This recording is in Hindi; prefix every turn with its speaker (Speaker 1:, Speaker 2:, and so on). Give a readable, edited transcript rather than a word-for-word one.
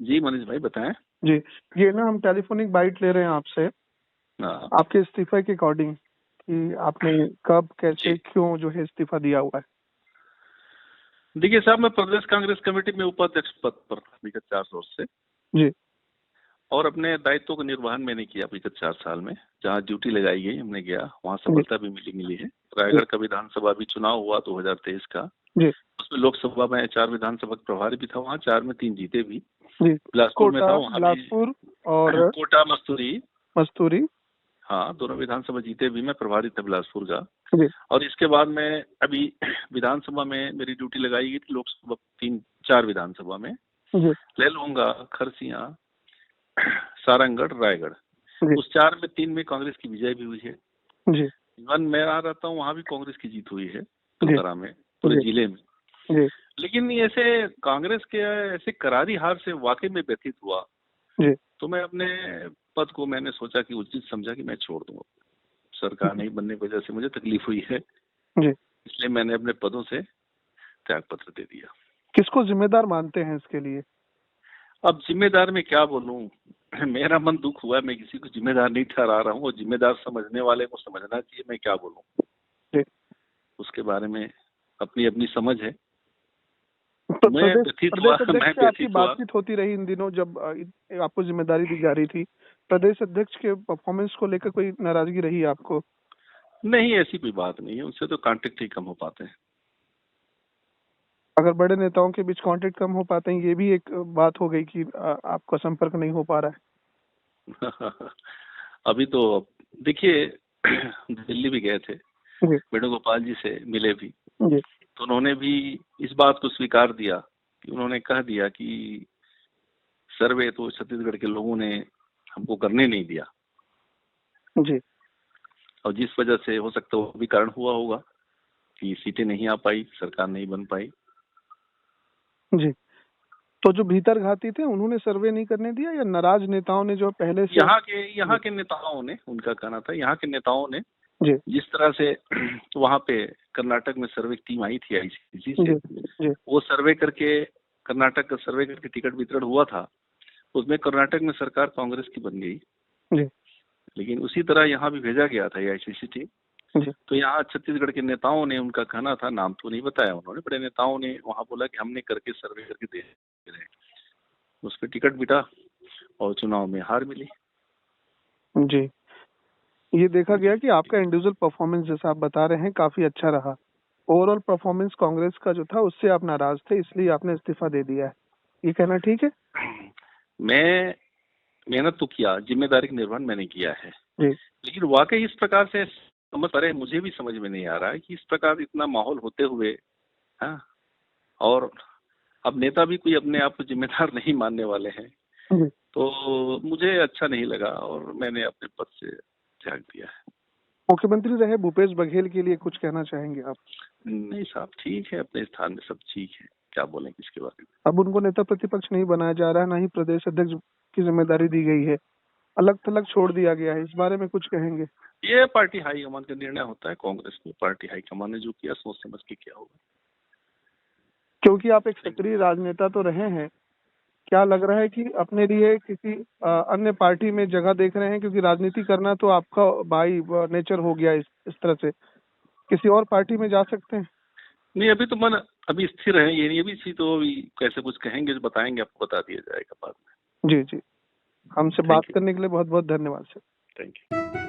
Speaker 1: जी मनीष भाई बताएं।
Speaker 2: जी, ये ना हम टेलीफोनिक बाइट ले रहे हैं आपसे
Speaker 1: हाँ
Speaker 2: आपके इस्तीफे के अकॉर्डिंग कि आपने कब कैसे
Speaker 1: जी,
Speaker 2: क्यों जो है इस्तीफा दिया हुआ है।
Speaker 1: देखिए साहब, मैं प्रदेश कांग्रेस कमेटी में उपाध्यक्ष पद पर था विगत 4 वर्ष से,
Speaker 2: जी
Speaker 1: और अपने दायित्वों का निर्वहन मैंने किया विगत 4 साल में। जहाँ ड्यूटी लगाई गई हमने गया, वहाँ
Speaker 2: जी
Speaker 1: सफलता भी मिली है।
Speaker 2: जी
Speaker 1: रायगढ़ का विधानसभा भी चुनाव हुआ 2023 का,
Speaker 2: जी
Speaker 1: उसमें लोकसभा में 4 विधानसभा के प्रभारी भी था, वहाँ 4 में 3 जीते भी।
Speaker 2: जी
Speaker 1: बिलासपुर में था,
Speaker 2: कोटा,
Speaker 1: वहाँ भी
Speaker 2: बिलासपुर और
Speaker 1: कोटा मस्तूरी,
Speaker 2: मस्तूरी।
Speaker 1: हाँ दोनों विधानसभा जीते भी। मैं प्रभारी था बिलासपुर का।
Speaker 2: जी
Speaker 1: और इसके बाद में अभी विधानसभा में मेरी ड्यूटी लगाई गई थी, लोकसभा 3-4 विधानसभा में
Speaker 2: जी
Speaker 1: लहलूंगा, खरसिया, सारंगढ़, रायगढ़।
Speaker 2: जी
Speaker 1: उस 4 में 3 में कांग्रेस की विजय भी हुई है।
Speaker 2: जी
Speaker 1: इवन मैं आ रहता हूँ, वहाँ भी कांग्रेस की जीत हुई है,
Speaker 2: जी
Speaker 1: कलकरा में, पूरे
Speaker 2: जी
Speaker 1: जिले में।
Speaker 2: जी
Speaker 1: लेकिन ऐसे कांग्रेस के ऐसे करारी हार से वाकई में व्यथित हुआ,
Speaker 2: जी
Speaker 1: तो मैं अपने पद को मैंने सोचा कि उचित समझा कि मैं छोड़ दूंगा। सरकार नहीं बनने की वजह से मुझे तकलीफ हुई है,
Speaker 2: जी।
Speaker 1: इसलिए मैंने अपने पदों से त्याग पत्र दे दिया।
Speaker 2: किसको जिम्मेदार मानते हैं इसके लिए?
Speaker 1: अब जिम्मेदार में क्या बोलूं, मेरा मन दुख हुआ, मैं किसी को जिम्मेदार नहीं ठहरा रहा हूँ, और जिम्मेदार समझने वाले को समझना चाहिए, मैं क्या बोलूं
Speaker 2: जी।
Speaker 1: उसके बारे में। अपनी अपनी समझ है।
Speaker 2: तो
Speaker 1: मैं व्यथित हुआ,
Speaker 2: प्रदेश अध्यक्ष
Speaker 1: मैं
Speaker 2: से आपकी
Speaker 1: व्यथित हुआ।
Speaker 2: बातचीत होती रही इन दिनों जब आपको जिम्मेदारी दी जा रही थी? प्रदेश अध्यक्ष के परफॉर्मेंस को लेकर कोई नाराजगी रही आपको?
Speaker 1: नहीं, ऐसी कोई बात नहीं है, उनसे तो कांटेक्ट ही कम हो पाते हैं।
Speaker 2: अगर बड़े नेताओं के बीच कांटेक्ट कम हो पाते हैं, ये भी एक बात हो गई कि आपका संपर्क नहीं हो पा रहा
Speaker 1: अभी तो देखिए, दिल्ली भी गए थे,
Speaker 2: है। जी
Speaker 1: वेणुगोपाल जी से मिले भी,
Speaker 2: जी
Speaker 1: तो उन्होंने भी इस बात को स्वीकार दिया कि उन्होंने कह दिया कि सर्वे तो छत्तीसगढ़ के लोगों ने हमको करने नहीं दिया,
Speaker 2: जी
Speaker 1: और जिस वजह से हो सकता है वो भी कारण हुआ होगा कि सीटें नहीं आ पाई, सरकार नहीं बन पाई।
Speaker 2: जी। तो जो भीतर घाती थे उन्होंने सर्वे नहीं करने दिया, या नाराज नेताओं ने जो पहले से?
Speaker 1: यहाँ के नेताओं ने, उनका कहना था यहाँ के नेताओं ने
Speaker 2: जी
Speaker 1: जिस तरह से वहाँ पे कर्नाटक में सर्वे की टीम आई थी आईसीसी से,
Speaker 2: जी जी
Speaker 1: वो सर्वे करके, कर्नाटक का सर्वे करके टिकट वितरण हुआ था, उसमें कर्नाटक में सरकार कांग्रेस की बन गई।
Speaker 2: जी
Speaker 1: लेकिन उसी तरह यहाँ भी भेजा गया था आईसीसी टीम।
Speaker 2: जी
Speaker 1: तो यहाँ छत्तीसगढ़ के नेताओं ने, उनका कहना था, नाम तो नहीं बताया उन्होंने, बड़े नेताओं ने वहाँ बोला कि हमने करके सर्वे करके दे रहे हैं। उस पर टिकट बिटा और चुनाव में हार मिली।
Speaker 2: जी। ये देखा गया कि आपका इंडिविजुअल परफॉर्मेंस जैसा आप बता रहे हैं काफी अच्छा रहा। ओवरऑल परफॉर्मेंस कांग्रेस का जो था उससे आप नाराज थे, इसलिए आपने इस्तीफा दे दिया है, ये कहना ठीक है?
Speaker 1: मैं मेहनत तो किया, जिम्मेदारी का निर्वहन मैंने किया है,
Speaker 2: जी
Speaker 1: लेकिन वाकई इस प्रकार से समझ पा रहे, मुझे भी समझ में नहीं आ रहा है कि इस प्रकार इतना माहौल होते हुए, हाँ, और अब नेता भी कोई अपने आप को जिम्मेदार नहीं मानने वाले हैं,
Speaker 2: जी।
Speaker 1: तो मुझे अच्छा नहीं लगा और मैंने अपने पद से त्याग दिया है।
Speaker 2: मुख्यमंत्री रहे भूपेश बघेल के लिए कुछ कहना चाहेंगे आप?
Speaker 1: नहीं साहब, ठीक है, अपने स्थान में सब ठीक है, क्या बोलें किसके बारे में।
Speaker 2: अब उनको नेता प्रतिपक्ष नहीं बनाया जा रहा है, ना ही प्रदेश अध्यक्ष की जिम्मेदारी दी गई है, अलग थलग छोड़ दिया गया है, इस बारे में कुछ कहेंगे?
Speaker 1: ये पार्टी हाईकमान का निर्णय होता है, कांग्रेस में पार्टी हाईकमान ने जो किया सोच समझ के किया होगा।
Speaker 2: क्योंकि आप एक सक्रिय राजनेता तो रहे हैं, क्या लग रहा है कि अपने लिए किसी अन्य पार्टी में जगह देख रहे हैं? क्योंकि राजनीति करना तो आपका बाई नेचर हो गया इस तरह से, किसी और पार्टी में जा सकते हैं?
Speaker 1: नहीं, अभी तो मन अभी स्थिर है, ये नहीं अभी सी तो अभी कैसे कुछ कहेंगे जो बताएंगे आपको बता दिया जाएगा बाद में।
Speaker 2: जी जी। हमसे बात
Speaker 1: थैंक यू,
Speaker 2: करने के लिए बहुत बहुत धन्यवाद सर।
Speaker 1: Thank you.